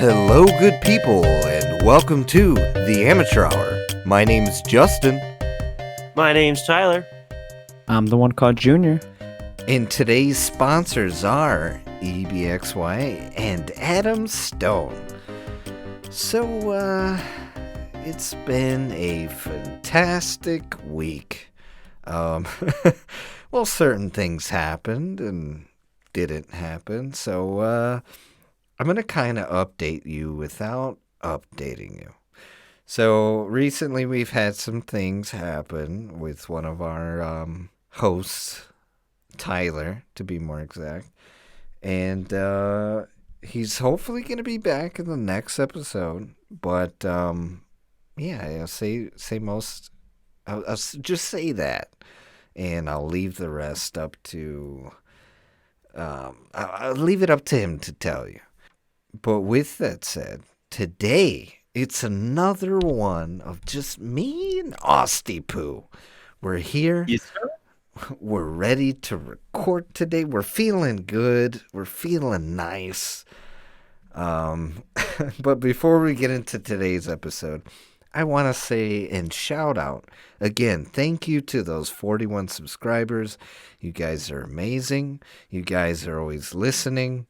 Hello, good people, and welcome to the Amateur Hour. My name's Justin. My name's Tyler. I'm the one called Junior. And today's sponsors are EBXYA and Adam Stone. So, it's been a fantastic week. Well, certain things happened and didn't happen, so, I'm going to kind of update you without updating you. So recently we've had some things happen with one of our hosts, Tyler, to be more exact. And he's hopefully going to be back in the next episode. But yeah, I'll say most. I'll just say that. And I'll leave the rest up to... I'll leave it up to him to tell you. But with that said, today it's another one of just me and Austy Poo. We're here. Yes, sir. We're ready to record today. We're feeling good. We're feeling nice. But before we get into today's episode, I want to say and shout out again, thank you to those 41 subscribers. You guys are amazing. You guys are always listening.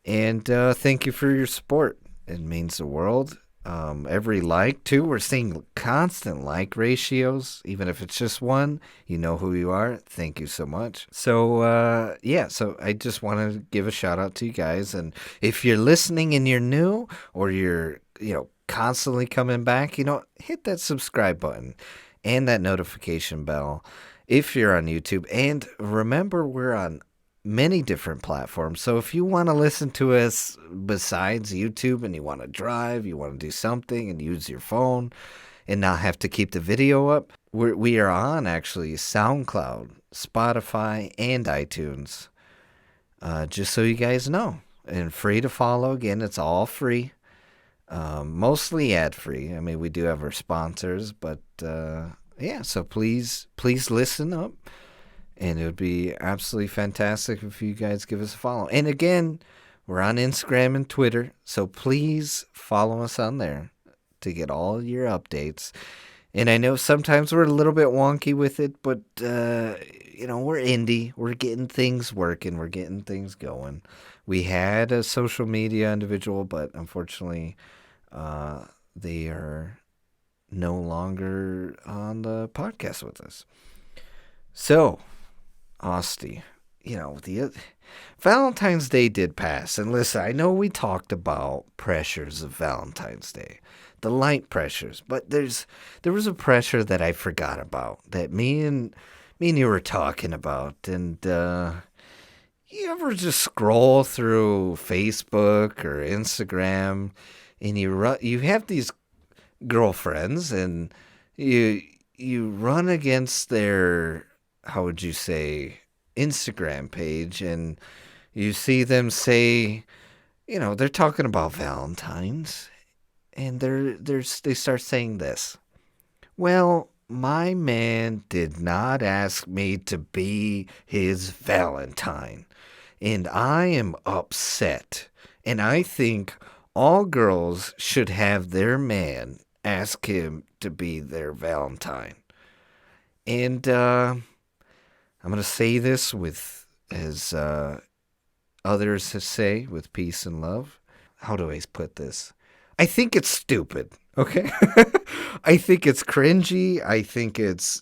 And thank you for your support. It means the world. Every like, too. We're seeing constant like ratios. Even if it's just one, you know who you are. Thank you so much. So, yeah. So I just want to give a shout out to you guys. And if you're listening and you're new or you're, constantly coming back, hit that subscribe button and that notification bell if you're on YouTube. And remember, we're on many different platforms. So if you want to listen to us besides YouTube and you want to drive, you want to do something and use your phone and not have to keep the video up, we are on actually SoundCloud, Spotify, and iTunes. Just so you guys know. And free to follow. Again, it's all free. Mostly ad-free. I mean, we do have our sponsors, but yeah, so please listen up. And it would be absolutely fantastic if you guys give us a follow. And again, we're on Instagram and Twitter, so please follow us on there to get all your updates. And I know sometimes we're a little bit wonky with it, but, we're indie. We're getting things working. We're getting things going. We had a social media individual, but unfortunately, they are no longer on the podcast with us. So... Austy, the Valentine's Day did pass. And listen, I know we talked about pressures of Valentine's Day, the light pressures, but there was a pressure that I forgot about that me and you were talking about. And you ever just scroll through Facebook or Instagram and you have these girlfriends and you run against their... how would you say, Instagram page, and you see them say, they're talking about Valentine's, and they start saying this. Well, my man did not ask me to be his Valentine, and I am upset, and I think all girls should have their man ask him to be their Valentine. And, I'm going to say this with, as others say, with peace and love. How do I put this? I think it's stupid, okay? I think it's cringy. I think it's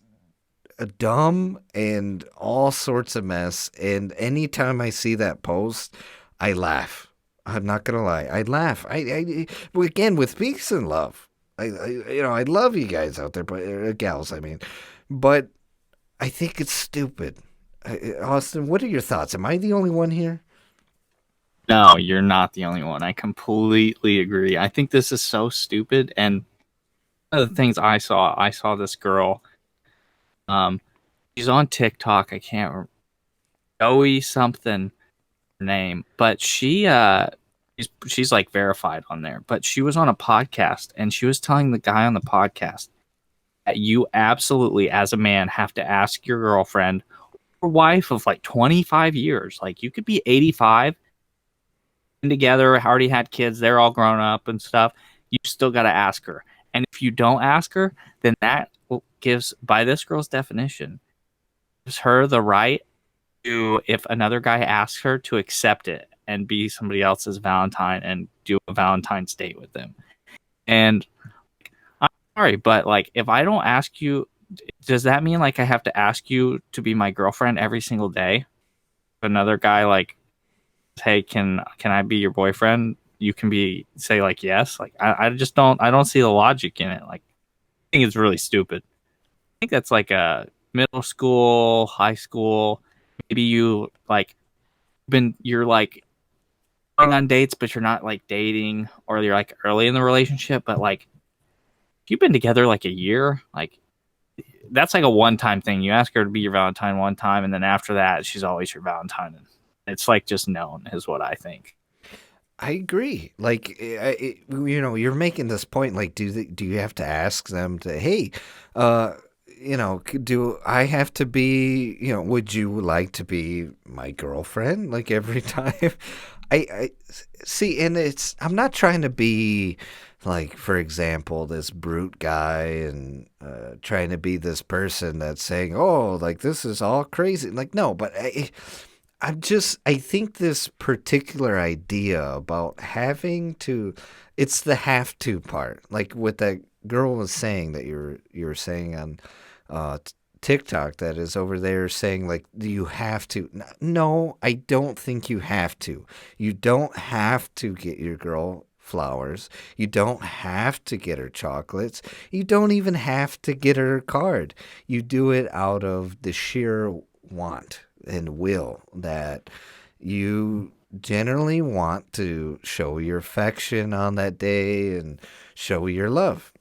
dumb and all sorts of mess. And anytime I see that post, I laugh. I'm not going to lie. I laugh. Again, with peace and love. I love you guys out there, but gals, I mean. But... I think it's stupid. Austin, what are your thoughts? Am I the only one here? No, you're not the only one. I completely agree. I think this is so stupid. And one of the things I saw this girl. She's on TikTok. I can't remember. Joey something her name, but she's like verified on there. But she was on a podcast and she was telling the guy on the podcast that you absolutely, as a man, have to ask your girlfriend or wife of like 25 years. Like, you could be 85 been together, already had kids, they're all grown up and stuff. You still got to ask her. And if you don't ask her, then that gives, by this girl's definition, gives her the right to, if another guy asks her, to accept it and be somebody else's Valentine and do a Valentine's date with them. And I'm sorry, but like, if I don't ask you, does that mean like I have to ask you to be my girlfriend every single day? Another guy like, hey, can I be your boyfriend? You can say like yes. Like I just don't see the logic in it. Like I think it's really stupid. I think that's like a middle school, high school. Maybe you're like going on dates, but you're not like dating, or you're like early in the relationship. But like if you've been together like a year, like that's like a one-time thing. You ask her to be your Valentine one time, and then after that, she's always your Valentine. It's like just known, is what I think. I agree. Like, you're making this point. Like, do you have to ask them to, hey, do I have to be, would you like to be my girlfriend? Like every time, I see, and I'm not trying to be like, for example, this brute guy and trying to be this person that's saying, oh, like this is all crazy. Like, no, but I think this particular idea about having to, it's the have to part. Like what that girl was saying that you're saying on TikTok, that is over there saying like, do you have to? No, I don't think you have to. You don't have to get your girl flowers. You don't have to get her chocolates. You don't even have to get her a card. You do it out of the sheer want and will that you generally want to show your affection on that day and show your love.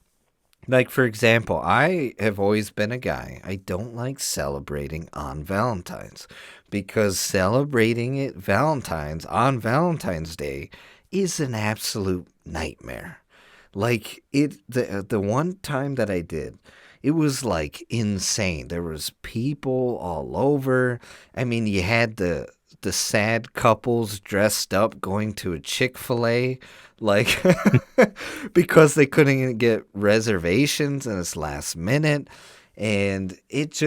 Like, for example, I have always been a guy. I don't like celebrating on Valentine's because celebrating it on Valentine's Day is an absolute nightmare. Like the one time that I did, it was like insane. There was people all over. I mean, you had the sad couples dressed up going to a Chick-fil-A, like because they couldn't even get reservations and it's last minute, and it's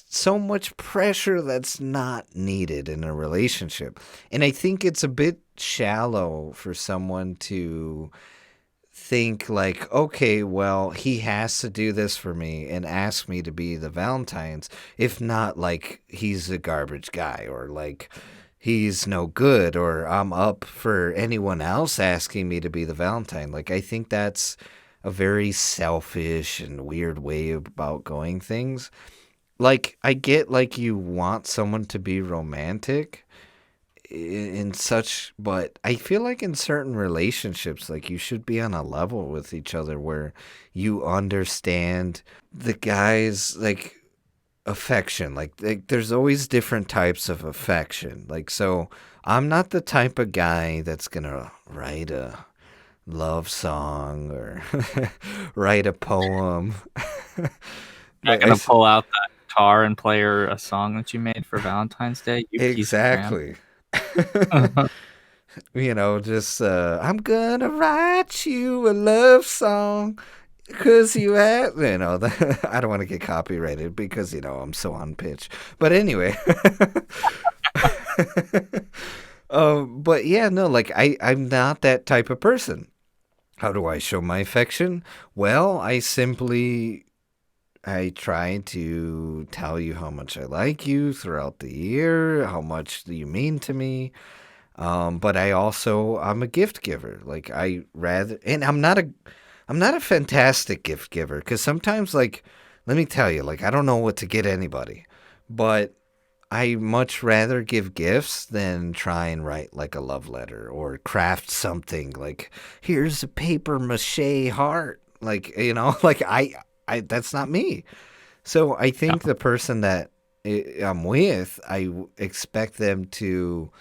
so much pressure that's not needed in a relationship. And I think it's a bit shallow for someone to think like, okay, well, he has to do this for me and ask me to be the Valentine's. If not, like, he's a garbage guy, or like he's no good, or I'm up for anyone else asking me to be the Valentine. Like, I think that's a very selfish and weird way about going things. Like, I get like you want someone to be romantic in such, but I feel like in certain relationships, like you should be on a level with each other where you understand the guy's like affection. Like there's always different types of affection. Like, so I'm not the type of guy that's gonna write a love song or write a poem. Not gonna pull out that guitar and play her a song that you made for Valentine's Day. You piece of crap. Exactly. Just I'm gonna write you a love song because you have, I don't want to get copyrighted because I'm so on pitch. But anyway, but yeah, no, like I'm not that type of person. How do I show my affection? Well, I try to tell you how much I like you throughout the year, how much you mean to me. But I'm a gift giver. Like and I'm not a fantastic gift giver, because sometimes, like, let me tell you, like, I don't know what to get anybody, but I much rather give gifts than try and write like a love letter or craft something like, here's a paper mache heart. Like, like that's not me. So I think the person that I'm with, I expect them to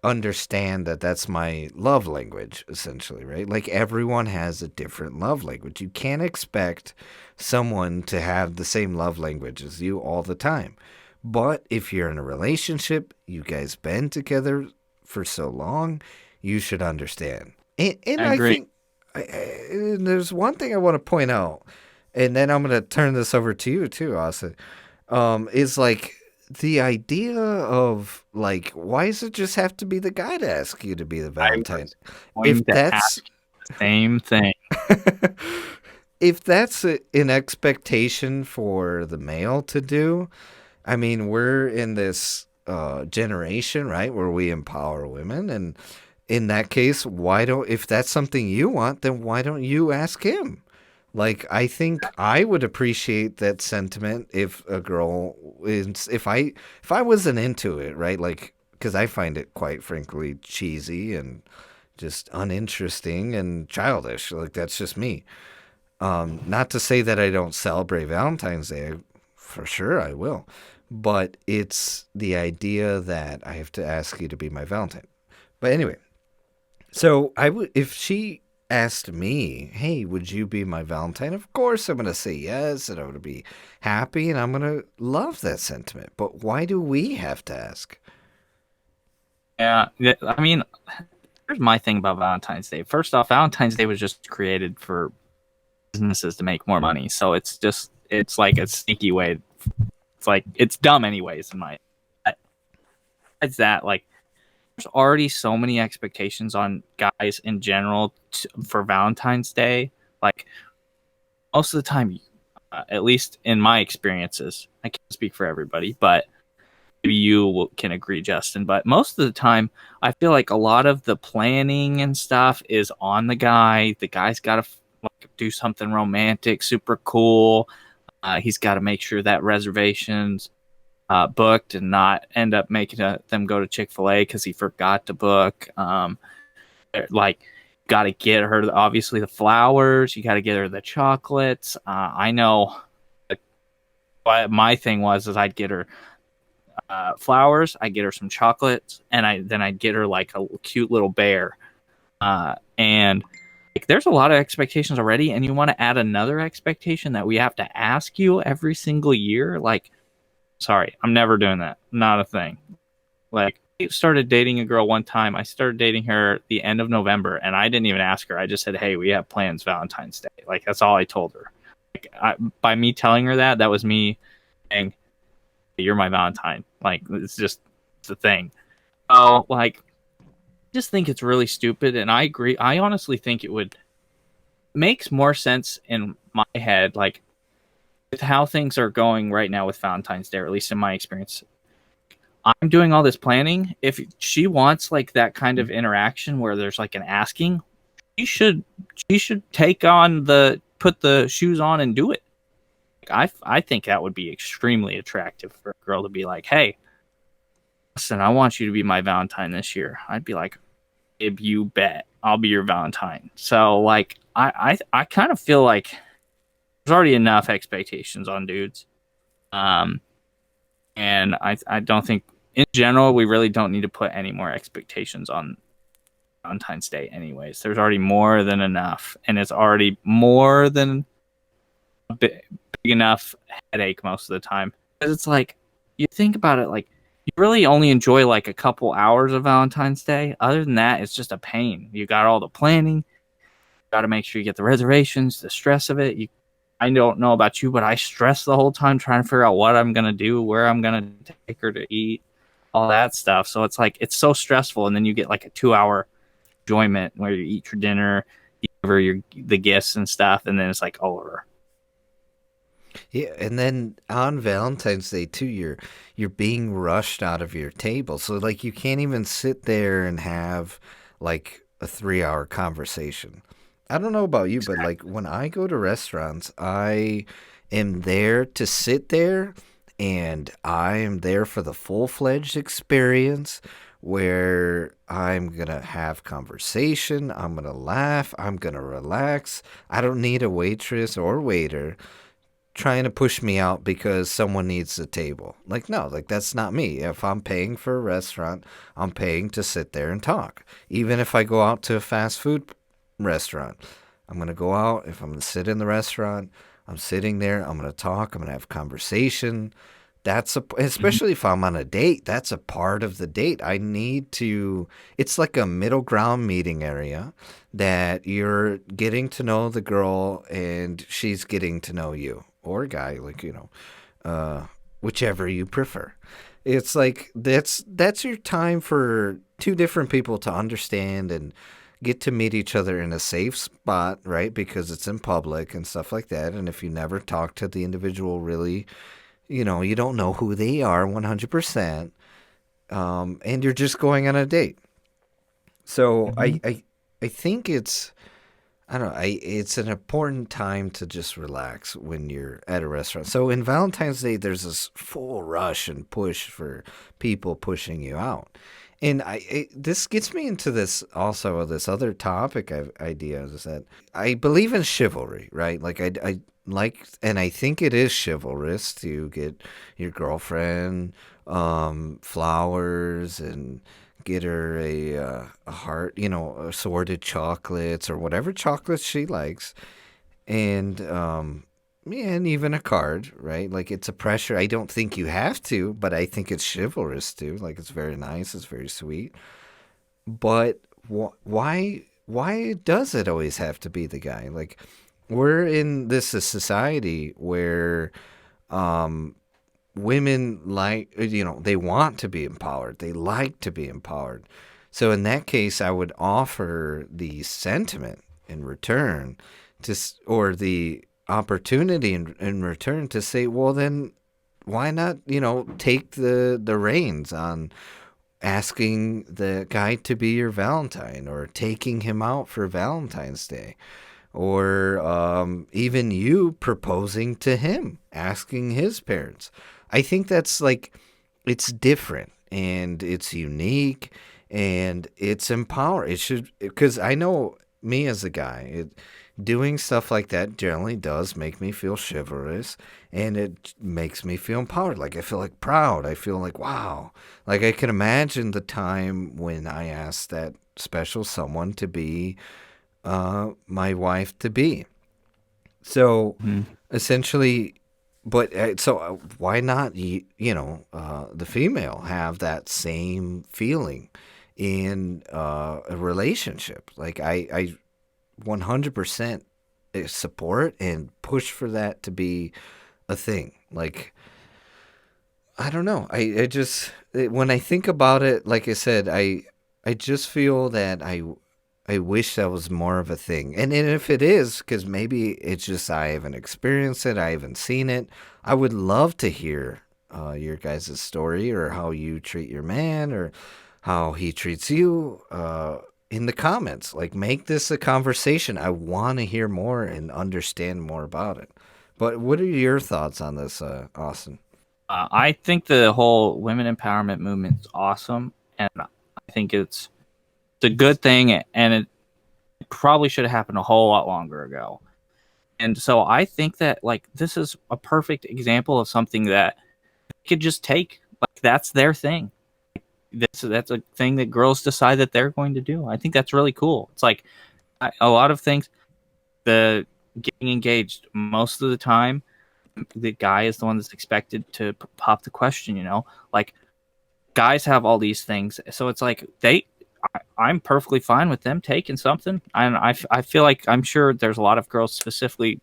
understand that that's my love language, essentially, right? Like, everyone has a different love language. You can't expect someone to have the same love language as you all the time. But if you're in a relationship, you guys been together for so long, you should understand. And I I agree. think and there's one thing I want to point out, and then I'm going to turn this over to you too, Austin. Is like the idea of like, why does it just have to be the guy to ask you to be the I Valentine? was going If to that's ask the same thing. if that's an expectation for the male to do, I mean, we're in this generation, right, where we empower women, and in that case, why don't if that's something you want, then why don't you ask him? Like, I think I would appreciate that sentiment if a girl is if I wasn't into it, right? Like, because I find it quite frankly cheesy and just uninteresting and childish. Like, that's just me. Not to say that I don't celebrate Valentine's Day, for sure I will, but it's the idea that I have to ask you to be my Valentine. But anyway, so I would if she asked me, "Hey, would you be my Valentine?" Of course, I'm gonna say yes, and I'm gonna be happy, and I'm gonna love that sentiment. But why do we have to ask? Yeah, I mean, here's my thing about Valentine's Day. First off, Valentine's Day was just created for businesses to make more money. So it's like a sneaky way. It's like it's dumb anyways. In my besides that, like there's already so many expectations on guys in general for Valentine's Day. Like most of the time, at least in my experiences, I can't speak for everybody, but maybe can agree, Justin. But most of the time, I feel like a lot of the planning and stuff is on the guy. The guy's got to like, do something romantic, super cool. He's got to make sure that reservations booked and not end up making them go to Chick-fil-A because he forgot to book. Like, got to get her obviously the flowers. You got to get her the chocolates. I know. My thing was I'd get her flowers. I get her some chocolates, and I'd get her like a cute little bear. And like, there's a lot of expectations already, and you want to add another expectation that we have to ask you every single year. Like, sorry, I'm never doing that. Not a thing. Like, I started dating a girl one time. I started dating her the end of November, and I didn't even ask her. I just said, "Hey, we have plans Valentine's Day." Like, that's all I told her. Like, by me telling her that, that was me saying, "You're my Valentine." Like, it's just the thing. Oh, like, I just think it's really stupid, and I agree. I honestly think it would makes more sense in my head, like with how things are going right now with Valentine's Day, or at least in my experience. I'm doing all this planning. If she wants like that kind of interaction where there's like an asking, she should take on the put the shoes on and do it. I think that would be extremely attractive for a girl to be like, "Hey, listen, I want you to be my Valentine this year." I'd be like, "If you bet, I'll be your Valentine." So like, I kind of feel like there's already enough expectations on dudes, and I don't think in general we really don't need to put any more expectations on Valentine's Day. Anyways, there's already more than enough, and it's already more than big enough headache most of the time. Because it's like, you think about it, like, you really only enjoy like a couple hours of Valentine's Day. Other than that, it's just a pain. You got all the planning, you got to make sure you get the reservations, the stress of it. I don't know about you, but I stress the whole time trying to figure out what I'm gonna do, where I'm gonna take her to eat, all that stuff. So it's like, it's so stressful, and then you get like a 2 hour enjoyment where you eat your dinner, you give her the gifts and stuff, and then it's like over. Yeah, and then on Valentine's Day too, you're being rushed out of your table. So like you can't even sit there and have like a 3 hour conversation. I don't know about you, but like when I go to restaurants, I am there to sit there and I am there for the full-fledged experience where I'm going to have conversation, I'm going to laugh, I'm going to relax. I don't need a waitress or waiter trying to push me out because someone needs the table. Like, no, like that's not me. If I'm paying for a restaurant, I'm paying to sit there and talk. Even if I go out to a fast food restaurant, I'm going to go out. If I'm going to sit in the restaurant, I'm sitting there, I'm going to talk, I'm going to have conversation. especially if I'm on a date, that's a part of the date. I need to, it's like a middle ground meeting area that you're getting to know the girl and she's getting to know you, or guy, like, whichever you prefer. It's like that's your time for two different people to understand and get to meet each other in a safe spot, right? Because it's in public and stuff like that. And if you never talk to the individual really, you don't know who they are 100%, and you're just going on a date. So I think I don't know. It's an important time to just relax when you're at a restaurant. So in Valentine's Day, there's this full rush and push for people pushing you out. And this gets me into this other topic idea is that I believe in chivalry, right? Like I like, and I think it is chivalrous to get your girlfriend flowers and get her a heart, assorted chocolates or whatever chocolates she likes, and yeah, and even a card, right? Like it's a pressure. I don't think you have to, but I think it's chivalrous too. Like it's very nice, it's very sweet. But why does it always have to be the guy? Like we're in this a society where women like, they want to be empowered, they like to be empowered. So in that case I would offer the sentiment in return or the opportunity in return to say, well then why not, take the reins on asking the guy to be your valentine or taking him out for Valentine's Day, or even you proposing to him, asking his parents. I think that's like, it's different and it's unique and it's empowering. It should, because I know me as a guy, doing stuff like that generally does make me feel chivalrous, and it makes me feel empowered. Like I feel like proud. I feel like, wow. Like I can imagine the time when I asked that special someone to be my wife to be. So essentially, but why not, the female have that same feeling in a relationship? Like I 100% support and push for that to be a thing. Like, I don't know. I just, when I think about it, like I said, I just feel that I wish that was more of a thing. And if it is, because maybe it's just I haven't experienced it, I haven't seen it, I would love to hear your guys' story, or how you treat your man, or how he treats you, in the comments. Like, make this a conversation. I want to hear more and understand more about it. But what are your thoughts on this, Austin? I think the whole women empowerment movement is awesome, and I think it's a good thing, and it probably should have happened a whole lot longer ago. And so I think that, like, this is a perfect example of something that they could just take. Like, that's their thing. That's a thing that girls decide that they're going to do. I think that's really cool. It's like a lot of things. The getting engaged, most of the time, the guy is the one that's expected to pop the question. Like, guys have all these things, so it's like I'm perfectly fine with them taking something. And I feel like, I'm sure there's a lot of girls specifically,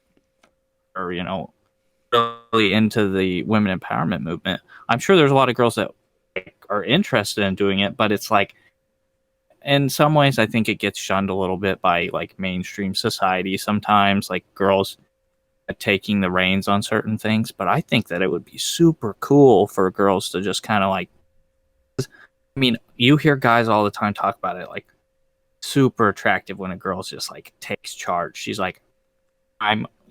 or really into the women empowerment movement. I'm sure there's a lot of girls that are interested in doing it, but it's like, in some ways I think it gets shunned a little bit by like mainstream society sometimes, like girls taking the reins on certain things. But I think that it would be super cool for girls to just kind of like, I mean, you hear guys all the time talk about it, like, super attractive when a girl's just like takes charge. She's like,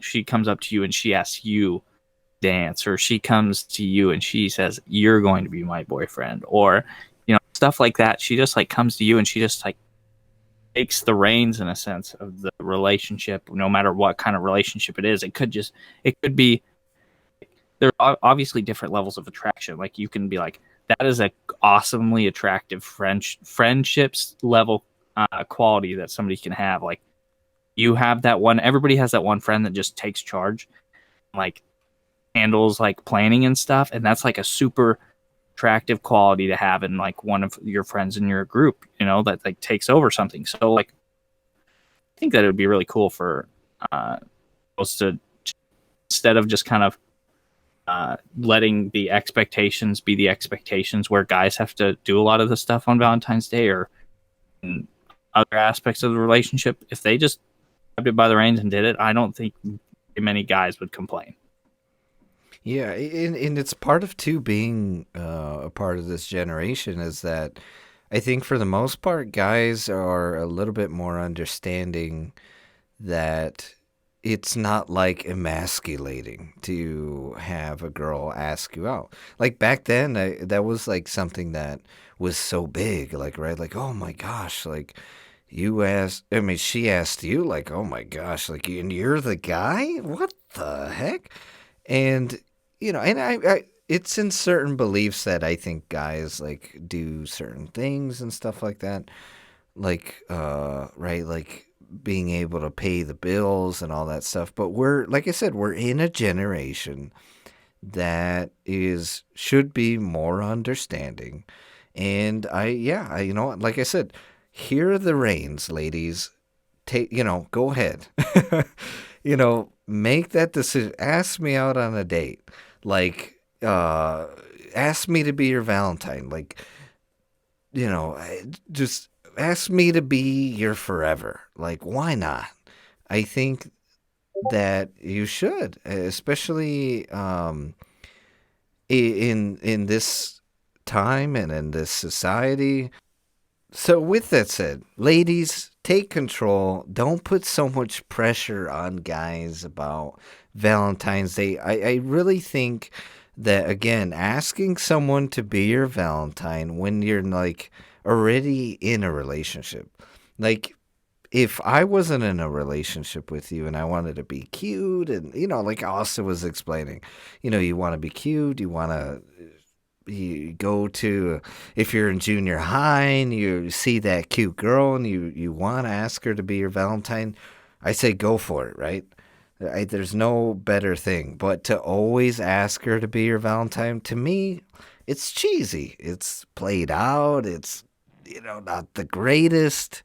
she comes up to you and she asks you dance, or she comes to you and she says, you're going to be my boyfriend, or stuff like that. She just like comes to you and she just like takes the reins, in a sense, of the relationship, no matter what kind of relationship it is. It could be, there are obviously different levels of attraction. Like, you can be like, that is a awesomely attractive friendships level quality that somebody can have. Like, you have that one, everybody has that one friend that just takes charge. Like, handles like planning and stuff, and that's like a super attractive quality to have in like one of your friends in your group, that like takes over something. So like I think that it would be really cool for girls to, instead of just kind of letting the expectations be the expectations where guys have to do a lot of the stuff on Valentine's Day or in other aspects of the relationship, if they just grabbed it by the reins and did it, I don't think many guys would complain. Yeah, and it's part of too being a part of this generation is that I think for the most part, guys are a little bit more understanding that it's not like emasculating to have a girl ask you out. Like back then, that was like something that was so big, like, right? Like, oh my gosh, like you asked, I mean, she asked you, like, oh my gosh, like, and you're the guy? What the heck? And, and it's in certain beliefs that I think guys like do certain things and stuff like that. Like, right, like being able to pay the bills and all that stuff. But like I said, we're in a generation that should be more understanding. And like I said, here are the reins, ladies. Go ahead. Make that decision. Ask me out on a date. Like, ask me to be your Valentine. Like, just ask me to be your forever. Like, why not? I think that you should, especially in this time and in this society. So, with that said, ladies, take control. Don't put so much pressure on guys about Valentine's Day. I really think that, again, asking someone to be your Valentine when you're like already in a relationship, like if I wasn't in a relationship with you and I wanted to be cute, and like Austin was explaining, you want to be cute, you go to, if you're in junior high and you see that cute girl and you want to ask her to be your Valentine, I say go for it, right? There's no better thing. But to always ask her to be your Valentine, to me, it's cheesy. It's played out. It's, not the greatest.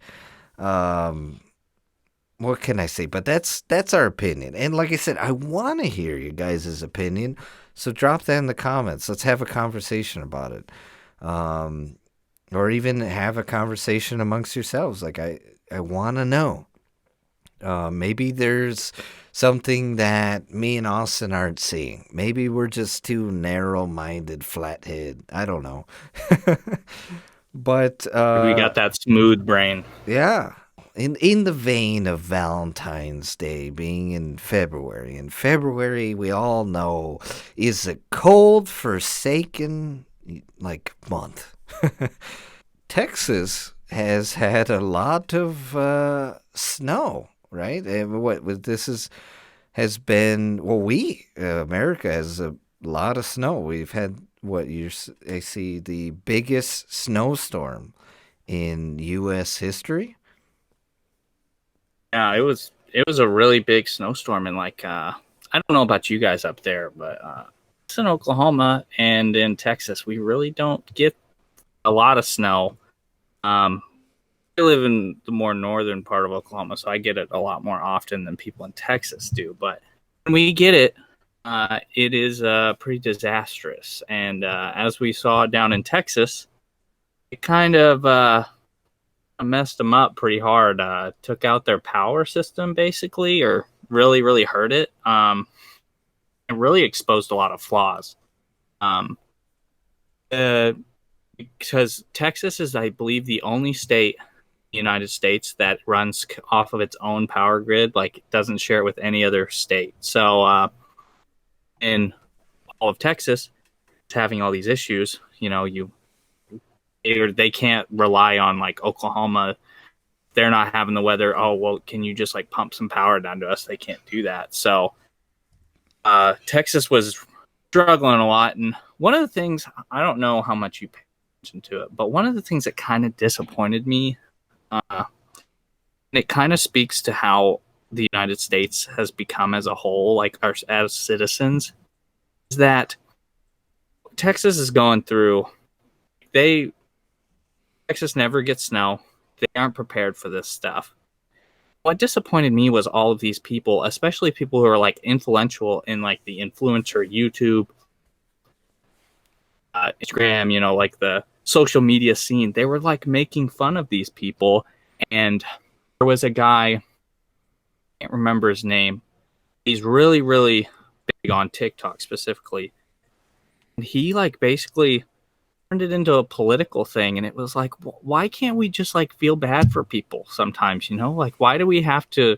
What can I say? But that's our opinion. And like I said, I want to hear you guys' opinion. So drop that in the comments. Let's have a conversation about it. Or even have a conversation amongst yourselves. Like I want to know. Maybe there's something that me and Austin aren't seeing. Maybe we're just too narrow-minded, flathead. I don't know. But We got that smooth brain. yeah. In the vein of Valentine's Day being in February, we all know is a cold, forsaken like month. Texas has had a lot of snow, right? And what this has been. Well, America has a lot of snow. We've had I see the biggest snowstorm in U.S. history. Yeah, it was a really big snowstorm, and like I don't know about you guys up there, but it's in Oklahoma and in Texas, we really don't get a lot of snow. I live in the more northern part of Oklahoma, so I get it a lot more often than people in Texas do. But when we get it, it is pretty disastrous. And as we saw down in Texas, it kind of messed them up pretty hard. Took out their power system basically, or really, really hurt it. And really exposed a lot of flaws. Because Texas is, I believe, the only state in the United States that runs off of its own power grid. Like, it doesn't share it with any other state. So, in all of Texas, it's having all these issues. They can't rely on like Oklahoma. They're not having the weather. Oh, well, can you just like pump some power down to us? They can't do that. So Texas was struggling a lot. And one of the things, I don't know how much you pay attention to it, but one of the things that kind of disappointed me, and it kind of speaks to how the United States has become as a whole, like as citizens, is that Texas is going through. Texas never gets snow. They aren't prepared for this stuff. What disappointed me was all of these people, especially people who are like influential in like the influencer YouTube, Instagram, like the social media scene. They were like making fun of these people. And there was a guy, I can't remember his name. He's really, really big on TikTok specifically. And he like basically turned it into a political thing. And it was like, why can't we just like feel bad for people sometimes, Like, why do we have to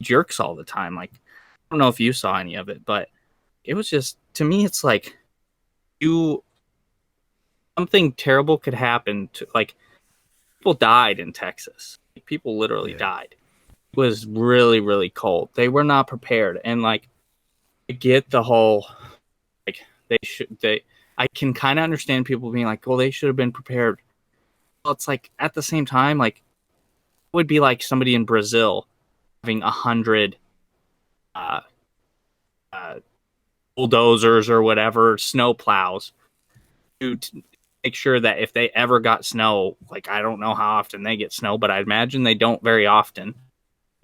jerks all the time? Like, I don't know if you saw any of it, but it was just, to me, it's like something terrible could happen to, like, people died in Texas. People literally died. It was really, really cold. They were not prepared. And like, I get the whole, like, I can kind of understand people being like, well, they should have been prepared. Well, it's like, at the same time, like, it would be like somebody in Brazil having 100 bulldozers or whatever, snow plows, to make sure that if they ever got snow, like, I don't know how often they get snow, but I imagine they don't very often.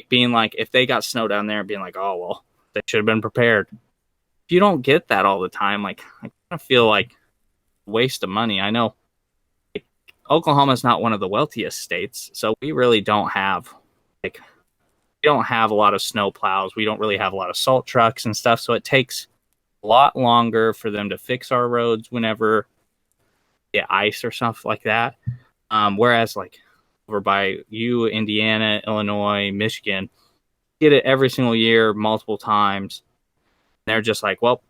Being like, if they got snow down there, being like, oh, well, they should have been prepared. If you don't get that all the time, like, I kind of feel like a waste of money. I know Oklahoma is not one of the wealthiest states, so we really don't have, like, we don't have a lot of snow plows. We don't really have a lot of salt trucks and stuff, so it takes a lot longer for them to fix our roads whenever get ice or stuff like that. Whereas, like, over by you, Indiana, Illinois, Michigan, get it every single year, multiple times. They're just like, well,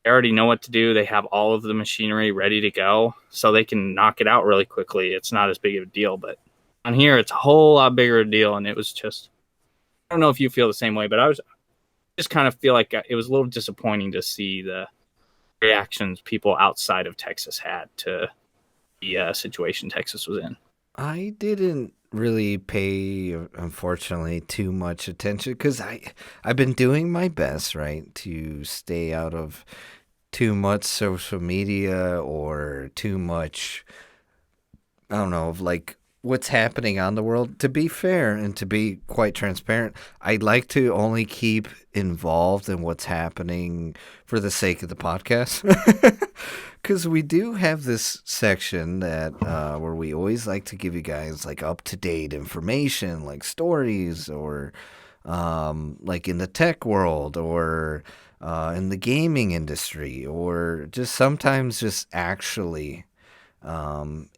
they already know what to do. They have all of the machinery ready to go, so they can knock it out really quickly. It's not as big of a deal, but on here, it's a whole lot bigger a deal. And it was just, I don't know if you feel the same way, but I just kind of feel like it was a little disappointing to see the reactions people outside of Texas had to the situation Texas was in. I didn't really pay, unfortunately, too much attention because I've been doing my best, right, to stay out of too much social media or too much, I don't know, of like what's happening on the world. To be fair and to be quite transparent, I'd like to only keep involved in what's happening for the sake of the podcast. Because we do have this section that where we always like to give you guys like up-to-date information, like stories, or like in the tech world, or in the gaming industry, or just sometimes just actually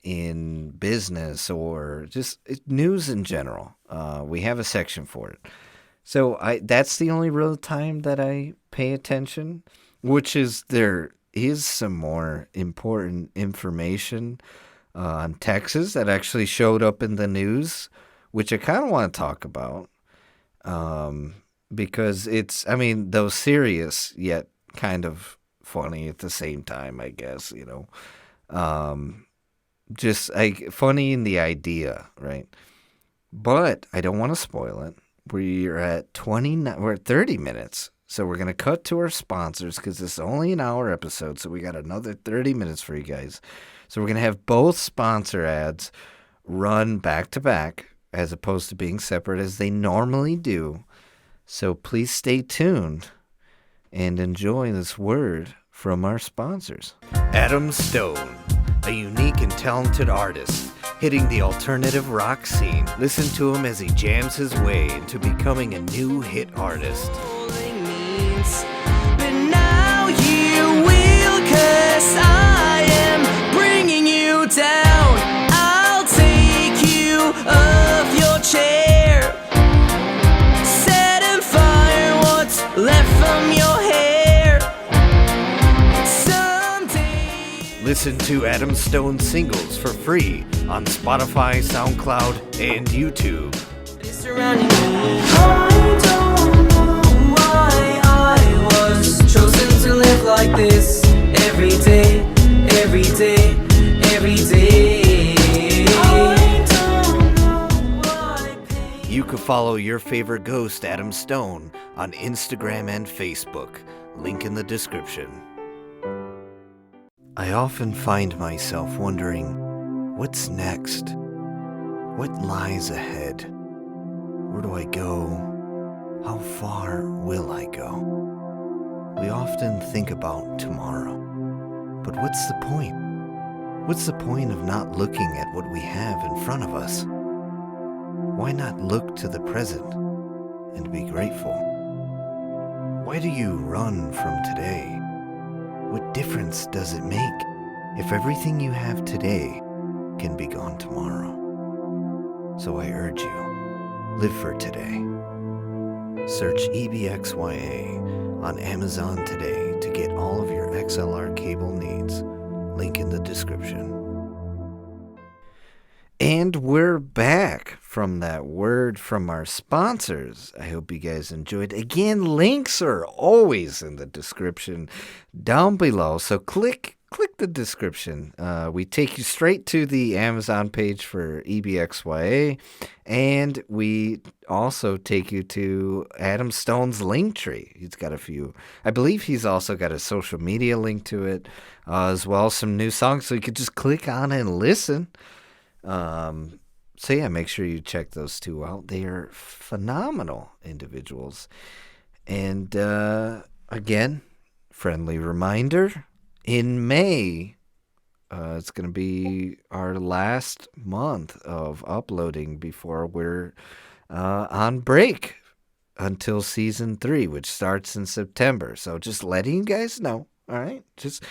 in business, or just news in general. We have a section for it. So that's the only real time that I pay attention, which is there is some more important information on Texas that actually showed up in the news, which I kind of want to talk about because it's, I mean, though serious yet kind of funny at the same time, I guess, just like funny in the idea, right? But I don't want to spoil it. We're at 30 minutes. So we're going to cut to our sponsors because it's only an hour episode. So we got another 30 minutes for you guys. So we're going to have both sponsor ads run back to back as opposed to being separate as they normally do. So please stay tuned and enjoy this word from our sponsors. Adam Stone, a unique and talented artist hitting the alternative rock scene. Listen to him as he jams his way into becoming a new hit artist. But now you will, 'cause I am bringing you down. I'll take you off your chair, setting fire what's left from your hair. Someday. Listen to Adam Stone singles for free on Spotify, SoundCloud, and YouTube. Surrounding me. I don't know why I was chosen to live like this every day, every day, every day. I don't know why You can follow your favorite ghost, Adam Stone, on Instagram and Facebook. Link in the description. I often find myself wondering, what's next? What lies ahead? Where do I go? How far will I go? We often think about tomorrow. But what's the point? What's the point of not looking at what we have in front of us? Why not look to the present and be grateful? Why do you run from today? What difference does it make if everything you have today can be gone tomorrow? So I urge you, live for today. Search EBXYA on Amazon today to get all of your XLR cable needs. Link in the description. And we're back from that word from our sponsors. I hope you guys enjoyed. Again, links are always in the description down below. So click the description. We take you straight to the Amazon page for EBXYA. And we also take you to Adam Stone's Linktree. He's got a few. I believe he's also got a social media link to it, as well as some new songs. So you could just click on it and listen. So yeah, make sure you check those two out. They are phenomenal individuals. And again, friendly reminder, in May, it's going to be our last month of uploading before we're on break until season 3, which starts in September. So just letting you guys know. All right, just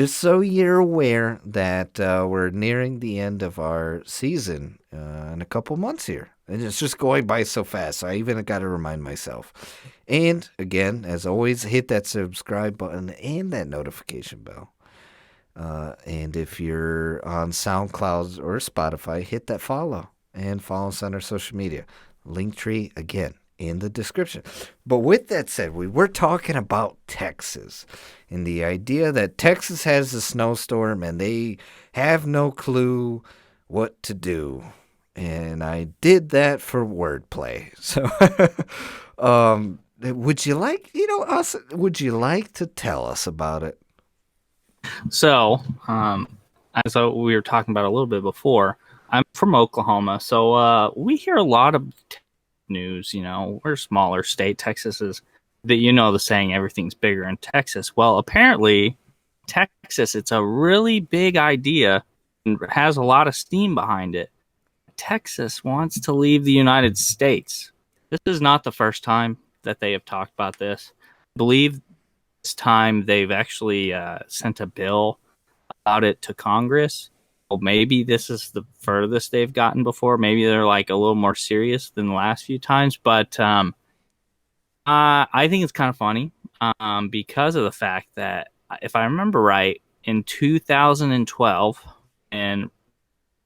so you're aware that we're nearing the end of our season in a couple months here. And it's just going by so fast, so I even got to remind myself. And again, as always, hit that subscribe button and that notification bell. And if you're on SoundCloud or Spotify, hit that follow and follow us on our social media. Linktree, again, in the description. But with that said, we were talking about Texas and the idea that Texas has a snowstorm and they have no clue what to do. And I did that for wordplay. So would you like, would you like to tell us about it? So, as we were talking about a little bit before, I'm from Oklahoma, so we hear a lot of news. We're a smaller state. Texas is the saying, everything's bigger in Texas. Well, apparently Texas, it's a really big idea and has a lot of steam behind it. Texas wants to leave the United States. This is not the first time that they have talked about this. I believe this time they've actually sent a bill about it to Congress. Well, maybe this is the furthest they've gotten before. Maybe they're like a little more serious than the last few times. But I think it's kind of funny because of the fact that, if I remember right, in 2012, and I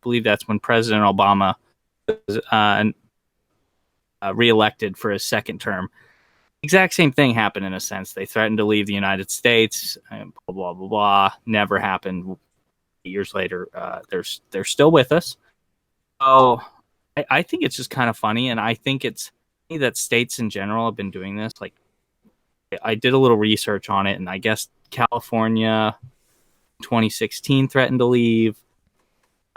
believe that's when President Obama was reelected for his second term, exact same thing happened in a sense. They threatened to leave the United States, and blah, blah, blah, blah. Never happened. Years later, they're still with us. So I think it's just kind of funny, and I think it's funny that states in general have been doing this. Like, I did a little research on it, and I guess California 2016 threatened to leave.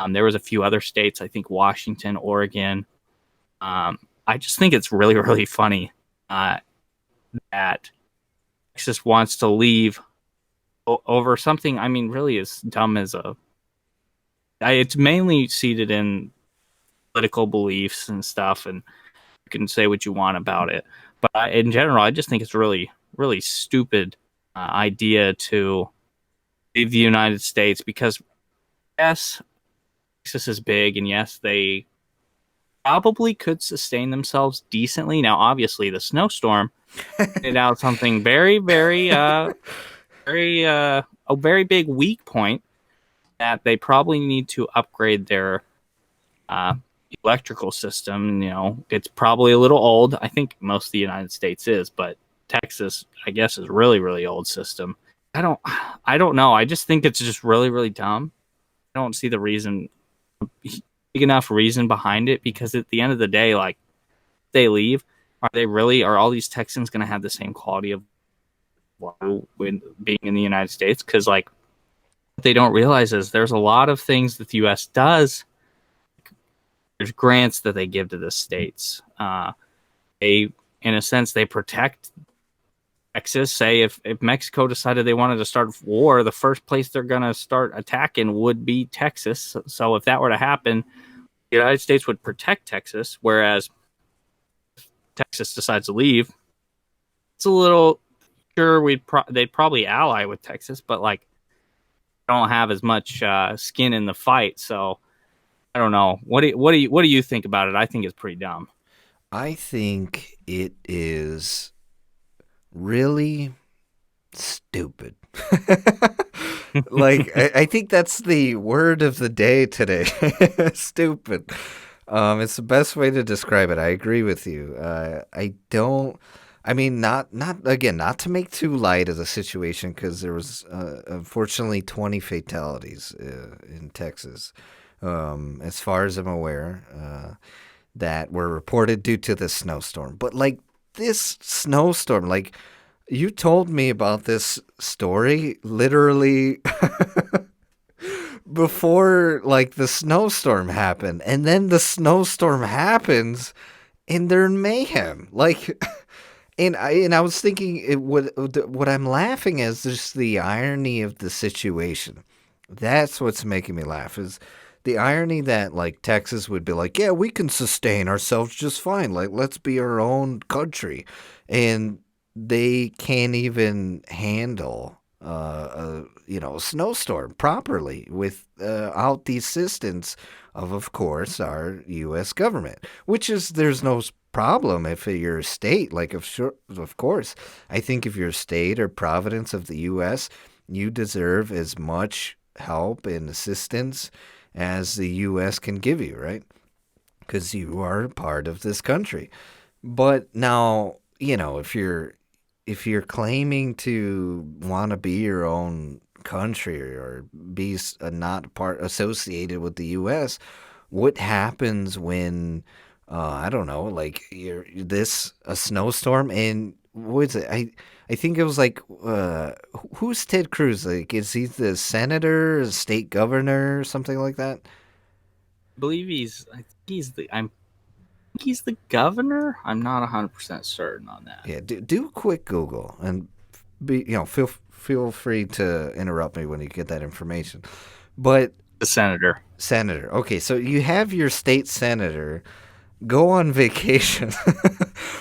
There was a few other states, I think Washington, Oregon. I just think it's really, really funny that Texas wants to leave over something, really as dumb as it's mainly seated in political beliefs and stuff, and you can say what you want about it. But in general, I just think it's really, really stupid idea to leave the United States because, yes, Texas is big, and yes, they probably could sustain themselves decently. Now, obviously, the snowstorm made out something very, very, a very big weak point that they probably need to upgrade their electrical system. It's probably a little old. I think most of the United States is, but Texas, I guess, is really, really old system. I don't know. I just think it's just really, really dumb. I don't see the big enough reason behind it, because at the end of the day, like, they leave, are all these Texans going to have the same quality of when being in the United States, because like what they don't realize is there's a lot of things that the U.S. does. There's grants that they give to the states. They, in a sense, they protect Texas. Say if Mexico decided they wanted to start war, the first place they're going to start attacking would be Texas. So if that were to happen, the United States would protect Texas, whereas if Texas decides to leave, it's a little sure they'd probably ally with Texas, but like don't have as much skin in the fight. So I don't know. What do you think about it? I think it's pretty dumb. I think it is really stupid. Like, I think that's the word of the day today. Stupid. It's the best way to describe it. I agree with you. Not to make too light of the situation, because there was, unfortunately, 20 fatalities in Texas, as far as I'm aware, that were reported due to the snowstorm. But, like, this snowstorm, like, you told me about this story literally before, like, the snowstorm happened. And then the snowstorm happens, and they're in mayhem. Like, and I was thinking, what I'm laughing at is just the irony of the situation. That's what's making me laugh, is the irony that, like, Texas would be like, yeah, we can sustain ourselves just fine. Like, let's be our own country. And they can't even handle a snowstorm properly without the assistance of course, our U.S. government, which is, there's no problem if you're a state. Like, of course, I think if you're a state or province of the U.S., you deserve as much help and assistance as the U.S. can give you, right? Because you are part of this country. But now, if you're claiming to want to be your own country or be not part associated with the U.S., what happens when I don't know, like, a snowstorm, and what is it? I think it was like, who's Ted Cruz? Like, is he the senator, a state governor, or something like that? I believe he's the governor. I'm not 100% certain on that. Yeah, do a quick Google and feel free to interrupt me when you get that information. But The senator. Okay, so you have your state senator go on vacation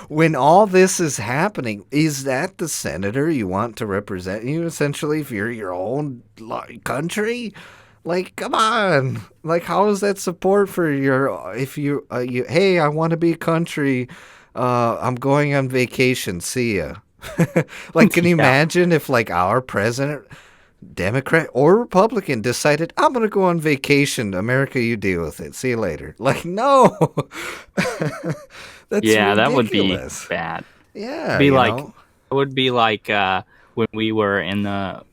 when all this is happening. Is that the senator you want to represent you, essentially, if you're your own country? Like, come on. Like, how is that support for hey, I want to be a country. I'm going on vacation. See ya. Like, can you imagine if, like, our president, Democrat or Republican, decided, I'm going to go on vacation. America, you deal with it. See you later. Like, no. That's ridiculous. That would be bad. Yeah. It would be like when we were in the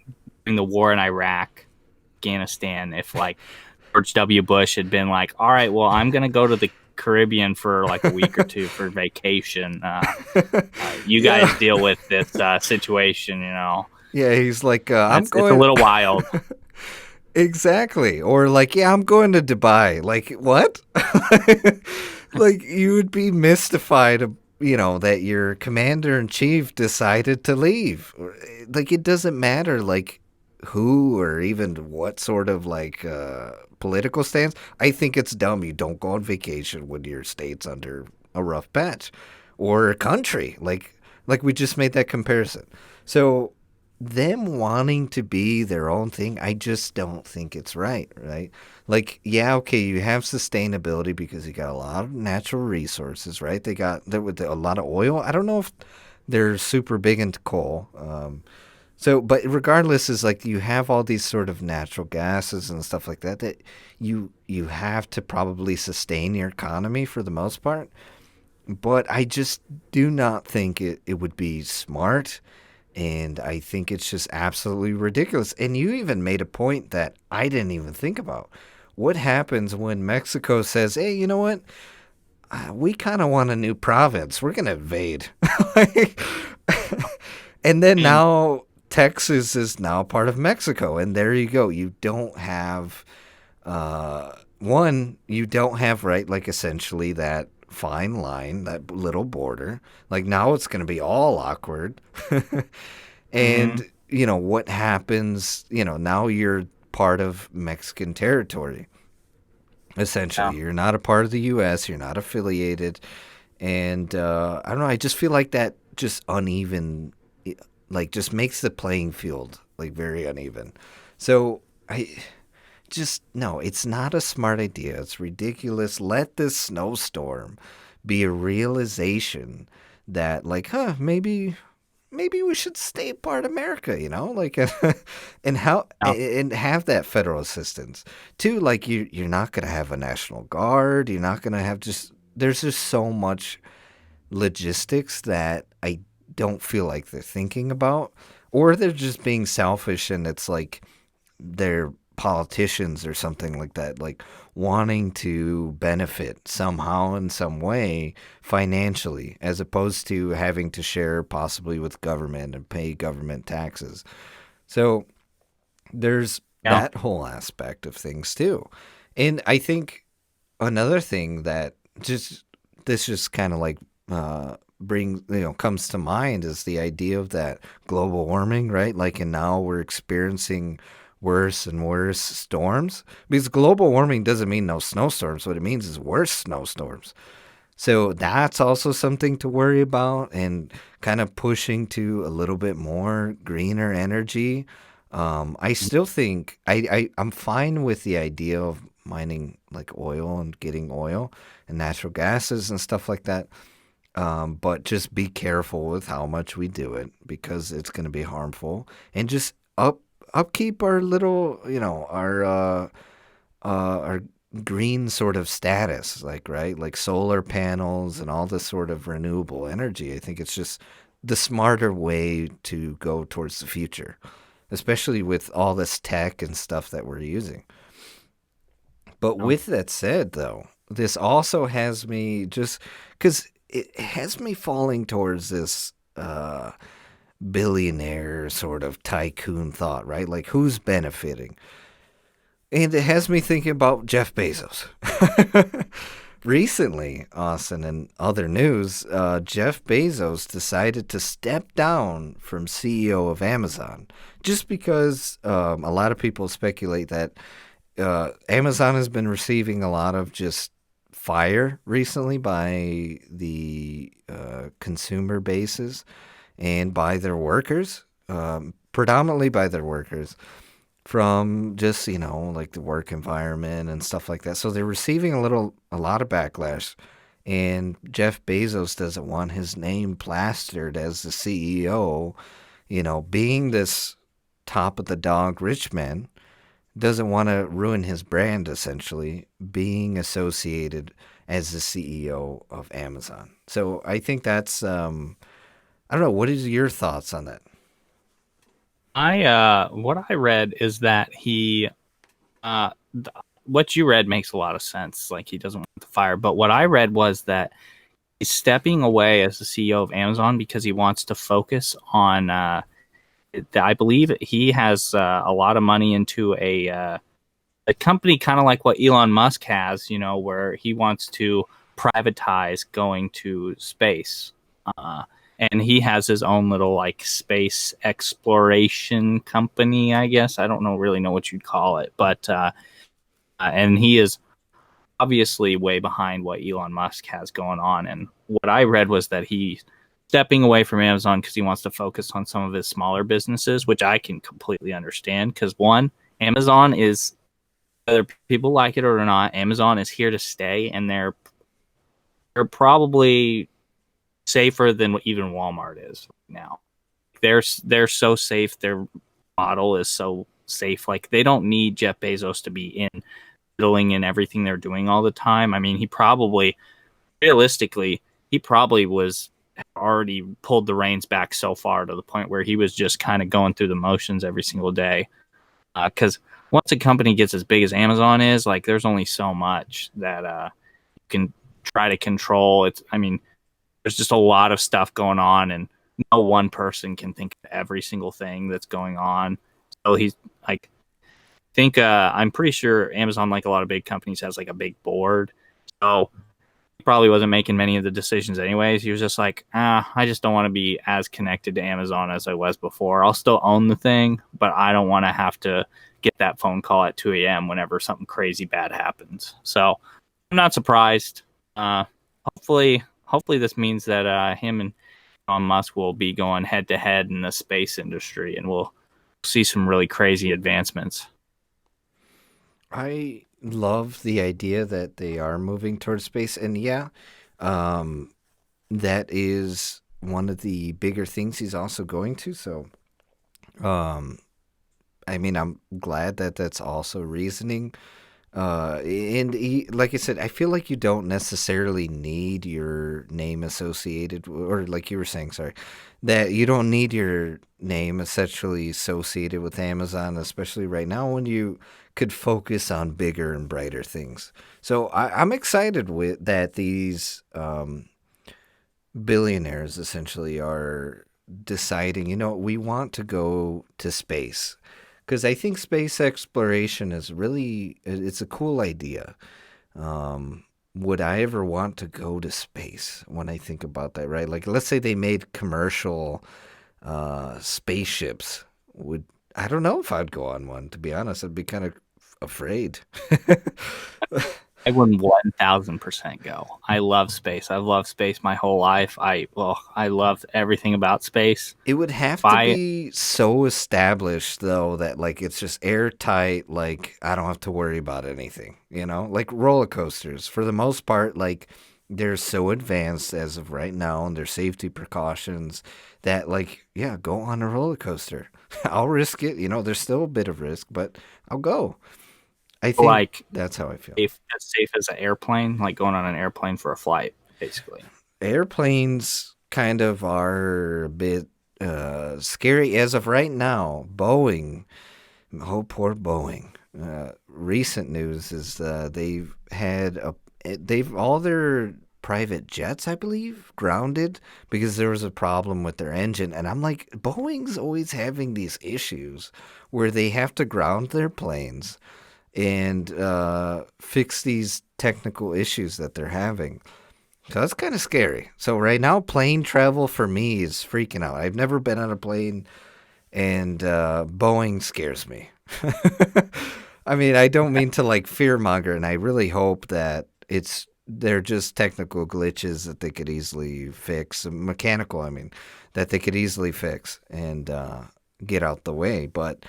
war in Iraq, Afghanistan, if like George W. Bush had been like, all right, well, I'm going to go to the Caribbean for like a week or two for vacation. You guys deal with this situation, Yeah, he's like, it's a little wild. Exactly. Or like, yeah, I'm going to Dubai. Like, what? Like, you would be mystified, that your commander-in-chief decided to leave. Like, it doesn't matter, like, who or even what sort of, like, political stance. I think it's dumb. You don't go on vacation when your state's under a rough patch. Or a country. Like we just made that comparison. So them wanting to be their own thing, I just don't think it's right? Like, yeah, okay, you have sustainability because you got a lot of natural resources, right? They got with a lot of oil. I don't know if they're super big into coal. But regardless, is like you have all these sort of natural gases and stuff like that you have to probably sustain your economy for the most part. But I just do not think it would be smart. And I think it's just absolutely ridiculous. And you even made a point that I didn't even think about. What happens when Mexico says, hey, you know what? We kind of want a new province. We're going to invade. And then now Texas is now part of Mexico, and there you go. You don't have you don't have, right, like essentially that fine line, that little border. Like now it's going to be all awkward. And what happens, now you're part of Mexican territory. Essentially, you're not a part of the U.S. You're not affiliated, and I don't know. I just feel like that just uneven, like just makes the playing field like very uneven. So no, it's not a smart idea. It's ridiculous. Let this snowstorm be a realization that, like, maybe we should stay part of America, like, and have that federal assistance too. Like you're not going to have a National Guard. You're not going to have there's just so much logistics that I don't feel like they're thinking about, or they're just being selfish, and it's like they're politicians or something like that, like wanting to benefit somehow in some way financially, as opposed to having to share possibly with government and pay government taxes. So there's that whole aspect of things too. And I think another thing that just kind of like comes to mind is the idea of that global warming, right? Like, and now we're experiencing worse and worse storms, because global warming doesn't mean no snowstorms. What it means is worse snowstorms. So that's also something to worry about, and kind of pushing to a little bit more greener energy. I still think I'm fine with the idea of mining like oil and getting oil and natural gases and stuff like that. But just be careful with how much we do it, because it's going to be harmful, and just upkeep our little, our green sort of status, like, right? Like solar panels and all this sort of renewable energy. I think it's just the smarter way to go towards the future, especially with all this tech and stuff that we're using. But with that said, though, this also has me because it has me falling towards this billionaire sort of tycoon thought, right? Like, who's benefiting? And it has me thinking about Jeff Bezos. Recently, Austin, and other news, Jeff Bezos decided to step down from CEO of Amazon, just because a lot of people speculate that Amazon has been receiving a lot of just fire recently by the consumer bases and by their workers, predominantly by their workers, from just, like the work environment and stuff like that. So they're receiving a lot of backlash. And Jeff Bezos doesn't want his name plastered as the CEO, being this top of the dog rich man, doesn't want to ruin his brand, essentially, being associated as the CEO of Amazon. So I think that's, I don't know. What is your thoughts on that? What I read is that what you read makes a lot of sense. Like, he doesn't want the fire. But what I read was that he's stepping away as the CEO of Amazon because he wants to focus on, I believe he has a lot of money into a company kind of like what Elon Musk has, where he wants to privatize going to space. And he has his own little like space exploration company, I guess. I don't really know what you'd call it, but and he is obviously way behind what Elon Musk has going on. And what I read was that he's stepping away from Amazon because he wants to focus on some of his smaller businesses, which I can completely understand. Because one, Amazon is, whether people like it or not, Amazon is here to stay, and they're probably safer than what even Walmart is now. They're so safe. Their model is so safe. Like, they don't need Jeff Bezos to be fiddling in everything they're doing all the time. I mean, realistically, he probably was already pulled the reins back so far to the point where he was just kind of going through the motions every single day. Because once a company gets as big as Amazon is, like, there's only so much that you can try to control. There's just a lot of stuff going on, and no one person can think of every single thing that's going on. So he's like, I'm pretty sure Amazon, like a lot of big companies, has like a big board. So he probably wasn't making many of the decisions anyways. He was just like, I just don't want to be as connected to Amazon as I was before. I'll still own the thing, but I don't want to have to get that phone call at 2 a.m. whenever something crazy bad happens. So I'm not surprised. Hopefully this means that him and Elon Musk will be going head to head in the space industry, and we'll see some really crazy advancements. I love the idea that they are moving towards space, and yeah, um, that is one of the bigger things he's also going to. So, um, I mean, I'm glad that that's also reasoning. And like I said, I feel like you don't necessarily need your name associated, or like you were saying, sorry, that you don't need your name essentially associated with Amazon, especially right now when you could focus on bigger and brighter things. So I'm excited with that these billionaires essentially are deciding, we want to go to space. Because I think space exploration is it's a cool idea. Would I ever want to go to space when I think about that, right? Like, let's say they made commercial spaceships. I don't know if I'd go on one, to be honest. I'd be kind of afraid. I would 1000% go. I love space. I've loved space my whole life. I love everything about space. It would have to be so established, though, that like it's just airtight. Like I don't have to worry about anything. Like roller coasters, for the most part, like they're so advanced as of right now, and their safety precautions that, like, yeah, go on a roller coaster. I'll risk it. There's still a bit of risk, but I'll go. I think like that's how I feel. As safe as an airplane, like going on an airplane for a flight, basically. Airplanes kind of are a bit scary as of right now. Boeing, oh poor Boeing. Recent news is they've all their private jets, I believe, grounded because there was a problem with their engine. And I'm like, Boeing's always having these issues where they have to ground their planes and fix these technical issues that they're having. So that's kind of scary. So right now, plane travel for me is freaking out. I've never been on a plane, and Boeing scares me. I mean, I don't mean to like fearmonger, and I really hope that they're just technical glitches that they could easily fix, mechanical, I mean, that they could easily fix and get out the way. But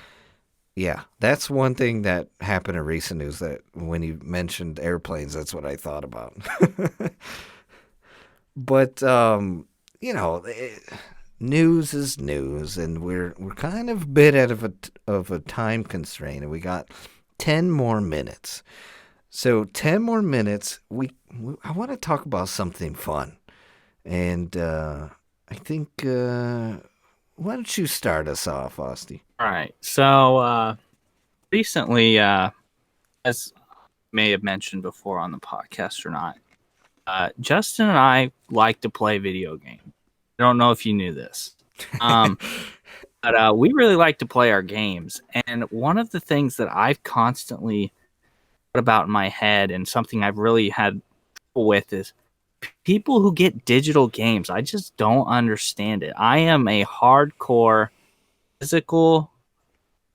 yeah, that's one thing that happened in recent news, that when you mentioned airplanes, that's what I thought about. But news is news, and we're kind of a bit out of a time constraint, and we got 10 more minutes. So 10 more minutes, I want to talk about something fun, and I think why don't you start us off, Austin? All right. So recently, as may have mentioned before on the podcast or not, Justin and I like to play video games. I don't know if you knew this, but we really like to play our games. And one of the things that I've constantly thought about in my head, and something I've really had trouble with, is people who get digital games. I just don't understand it. I am a hardcore physical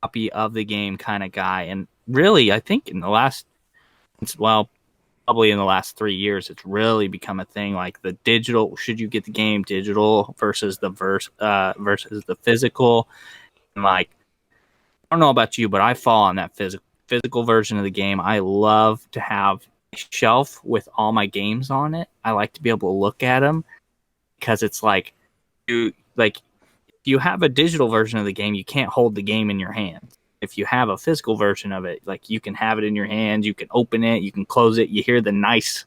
copy of the game kind of guy, and really, I think probably in the last 3 years, it's really become a thing. Like the digital, should you get the game digital versus the physical? And like, I don't know about you, but I fall on that physical version of the game. I love to have a shelf with all my games on it. I like to be able to look at them, because it's like if you have a digital version of the game, you can't hold the game in your hands. If you have a physical version of it, like, you can have it in your hands, you can open it, you can close it, you hear the nice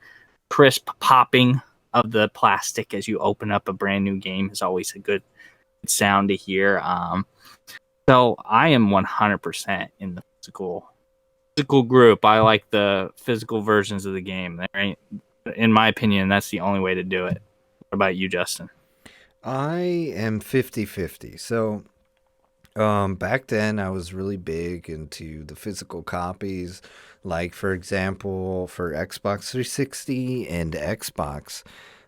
crisp popping of the plastic as you open up a brand new game is always a good sound to hear. So I am 100% in the physical group. I like the physical versions of the game. In my opinion, that's the only way to do it. What about you, Justin? I am 50-50. So, back then I was really big into the physical copies. Like, for example, for Xbox 360 and Xbox,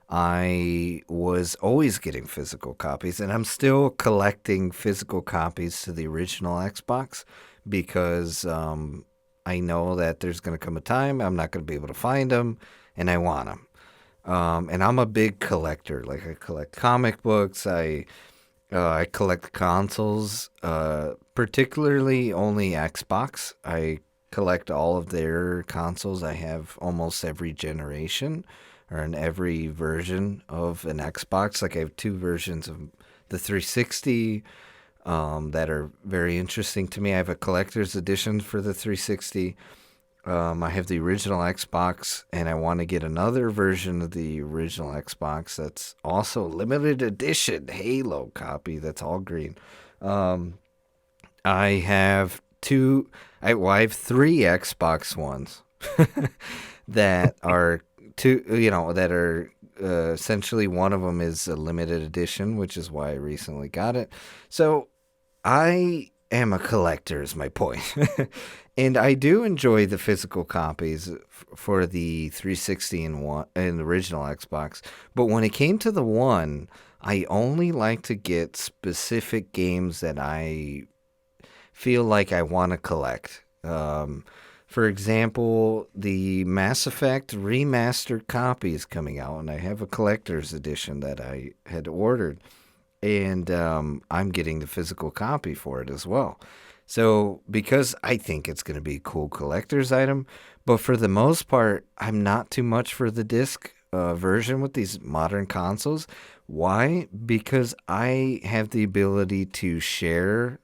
I was always getting physical copies, and I'm still collecting physical copies to the original Xbox because I know that there's going to come a time I'm not going to be able to find them, and I want them. And I'm a big collector. Like, I collect comic books. I collect consoles, particularly only Xbox. I collect all of their consoles. I have almost every generation or in every version of an Xbox. Like, I have two versions of the 360 that are very interesting to me. I have a collector's edition for the 360. I have the original Xbox, and I want to get another version of the original Xbox that's also limited edition Halo copy that's all green. I have I have three Xbox Ones that are essentially one of them is a limited edition, which is why I recently got it. So I am a collector, is my point. And I do enjoy the physical copies for the 360 and the original Xbox. But when it came to the One, I only like to get specific games that I feel like I want to collect. For example, the Mass Effect remastered copy is coming out, and I have a collector's edition that I had ordered. And I'm getting the physical copy for it as well. So, because I think it's going to be a cool collector's item, but for the most part, I'm not too much for the disc version with these modern consoles. Why? Because I have the ability to share,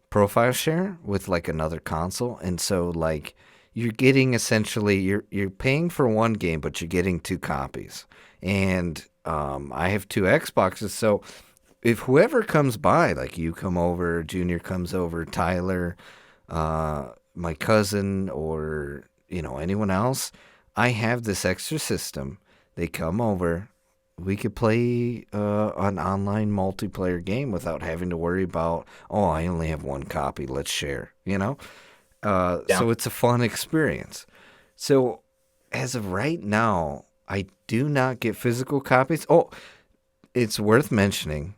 profile share with like another console, and so like you're getting essentially you're paying for one game, but you're getting two copies. And I have two Xboxes, so if whoever comes by, like you come over, Junior comes over, Tyler, my cousin, or anyone else, I have this extra system. They come over, we could play an online multiplayer game without having to worry about, oh, I only have one copy, let's share. So it's a fun experience. So as of right now, I do not get physical copies. Oh, it's worth mentioning.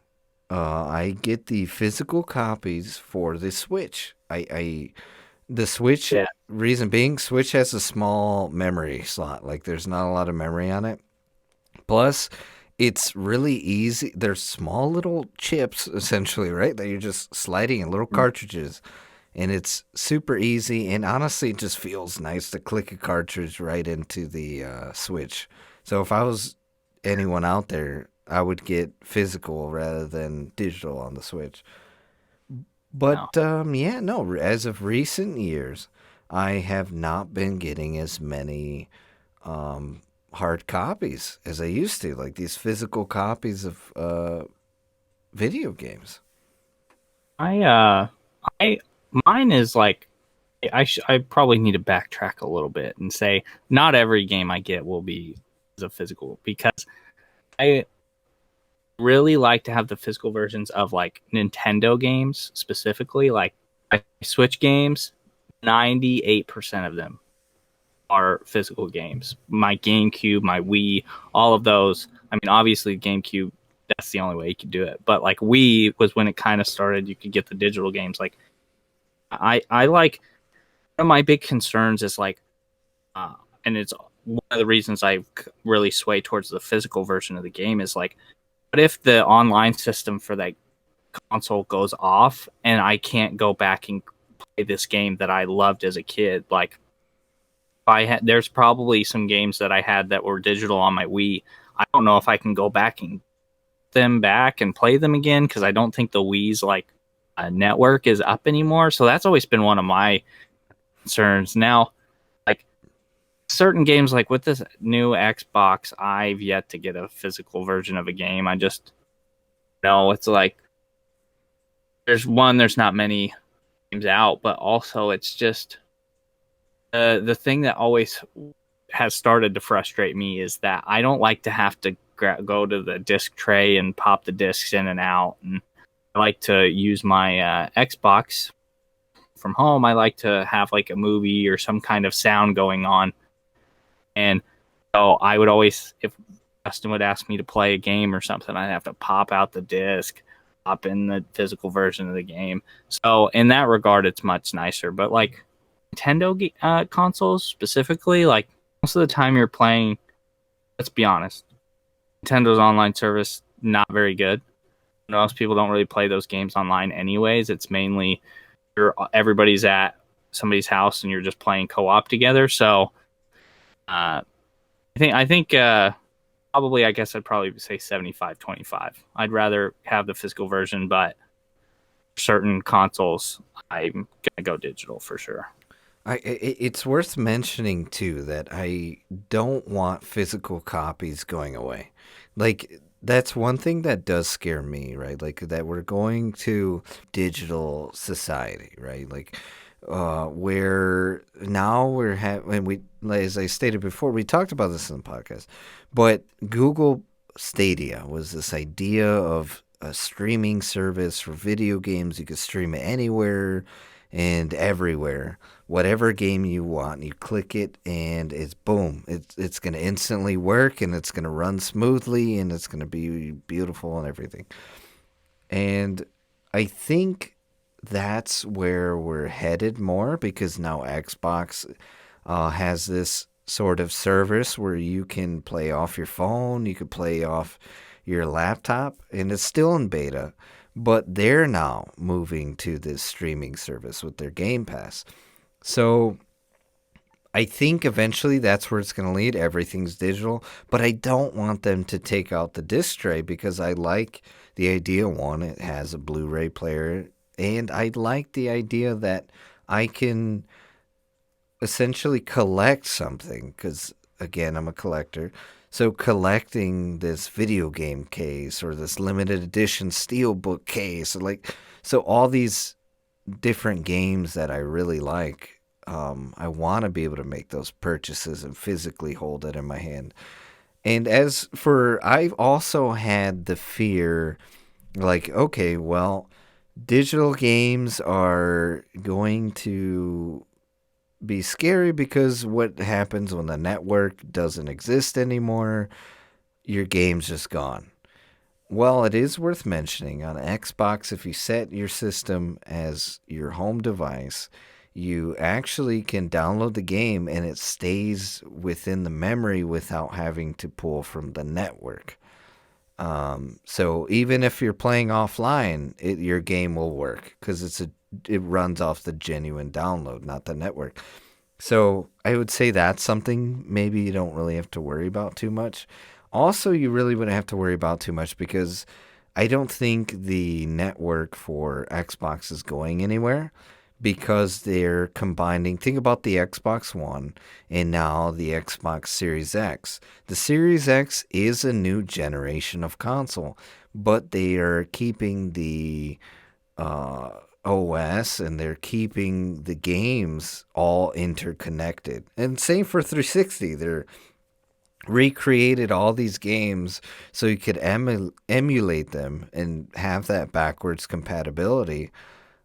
I get the physical copies for the Switch. The Switch, reason being, Switch has a small memory slot. Like, there's not a lot of memory on it. Plus, it's really easy. There's small little chips, essentially, right? That you're just sliding in little cartridges. And it's super easy. And honestly, it just feels nice to click a cartridge right into the Switch. So if I was anyone out there, I would get physical rather than digital on the Switch. But as of recent years, I have not been getting as many hard copies as I used to, like these physical copies of video games. Mine is like, I probably need to backtrack a little bit and say not every game I get will be a physical, because I really like to have the physical versions of like Nintendo games specifically. Like, my Switch games, 98% of them are physical games. My GameCube, my Wii, all of those. I mean, obviously GameCube, that's the only way you could do it. But like Wii was when it kind of started. You could get the digital games. Like, I like, one of my big concerns is like, and it's one of the reasons I really sway towards the physical version of the game is like, what if the online system for that console goes off and I can't go back and play this game that I loved as a kid? Like, there's probably some games that I had that were digital on my Wii. I don't know if I can go back and them back and play them again, because I don't think the Wii's like network is up anymore. So that's always been one of my concerns. Now, like, certain games, like with this new Xbox, I've yet to get a physical version of a game. I just know it's like, there's not many games out, but also it's just the thing that always has started to frustrate me is that I don't like to have to go to the disc tray and pop the discs in and out. And I like to use my Xbox from home. I like to have like a movie or some kind of sound going on. And so I would always, if Justin would ask me to play a game or something, I'd have to pop out the disc, pop in the physical version of the game. So in that regard, it's much nicer. But like Nintendo consoles specifically, like most of the time you're playing, let's be honest, Nintendo's online service, not very good. Most people don't really play those games online anyways. It's mainly everybody's at somebody's house and you're just playing co-op together. So I think probably, I guess I'd probably say 75-25. I'd rather have the physical version, but certain consoles, I'm going to go digital for sure. It's worth mentioning, too, that I don't want physical copies going away. Like, that's one thing that does scare me, right? Like, that we're going to digital society, right? Like, where now we're having, we, as I stated before, we talked about this in the podcast, but Google Stadia was this idea of a streaming service for video games. You could stream it anywhere and everywhere. Whatever game you want, you click it and it's boom. It's going to instantly work and it's going to run smoothly and it's going to be beautiful and everything. And I think that's where we're headed more, because now Xbox has this sort of service where you can play off your phone, you could play off your laptop, and it's still in beta, but they're now moving to this streaming service with their Game Pass. So I think eventually that's where it's going to lead. Everything's digital, but I don't want them to take out the disc tray, because I like the idea, one, it has a Blu-ray player, and I like the idea that I can essentially collect something, because, again, I'm a collector. So collecting this video game case or this limited edition steelbook case, or so all these different games that I really like, I want to be able to make those purchases and physically hold it in my hand. And as for, I've also had the fear, like, okay, well, digital games are going to be scary, because what happens when the network doesn't exist anymore? Your game's just gone. Well, it is worth mentioning, on Xbox, if you set your system as your home device, you actually can download the game and it stays within the memory without having to pull from the network. So even if you're playing offline, your game will work, because it runs off the genuine download, not the network. So I would say that's something maybe you don't really have to worry about too much. Also, you really wouldn't have to worry about too much, because I don't think the network for Xbox is going anywhere, because they're combining. Think about the Xbox One and now the Xbox Series X. The Series X is a new generation of console, but they are keeping the OS and they're keeping the games all interconnected. And same for 360. They're recreated all these games so you could emulate them and have that backwards compatibility.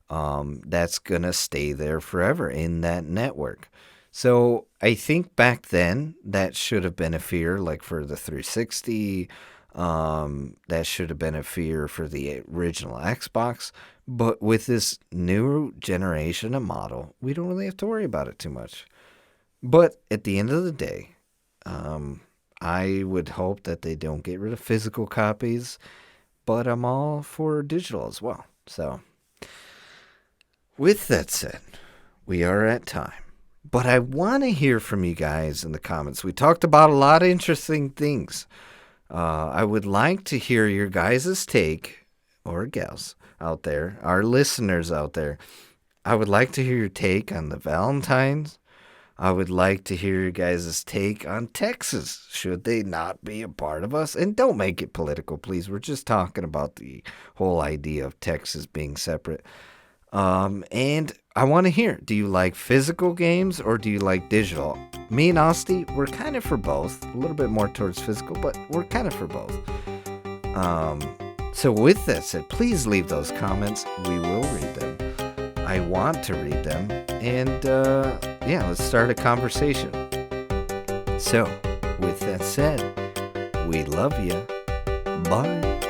That's going to stay there forever in that network. So I think back then that should have been a fear, like for the 360, that should have been a fear for the original Xbox. But with this new generation of model, we don't really have to worry about it too much. But at the end of the day, I would hope that they don't get rid of physical copies, but I'm all for digital as well. So with that said, we are at time. But I want to hear from you guys in the comments. We talked about a lot of interesting things. I would like to hear your guys' take, or gals out there, our listeners out there. I would like to hear your take on the Valentines. I would like to hear your guys' take on Texas. Should they not be a part of us? And don't make it political, please. We're just talking about the whole idea of Texas being separate. And I want to hear, do you like physical games or do you like digital? Me and Asti, we're kind of for both. A little bit more towards physical, but we're kind of for both. So with that said, please leave those comments. We will read them. I want to read them. And let's start a conversation. So with that said, we love you. Bye.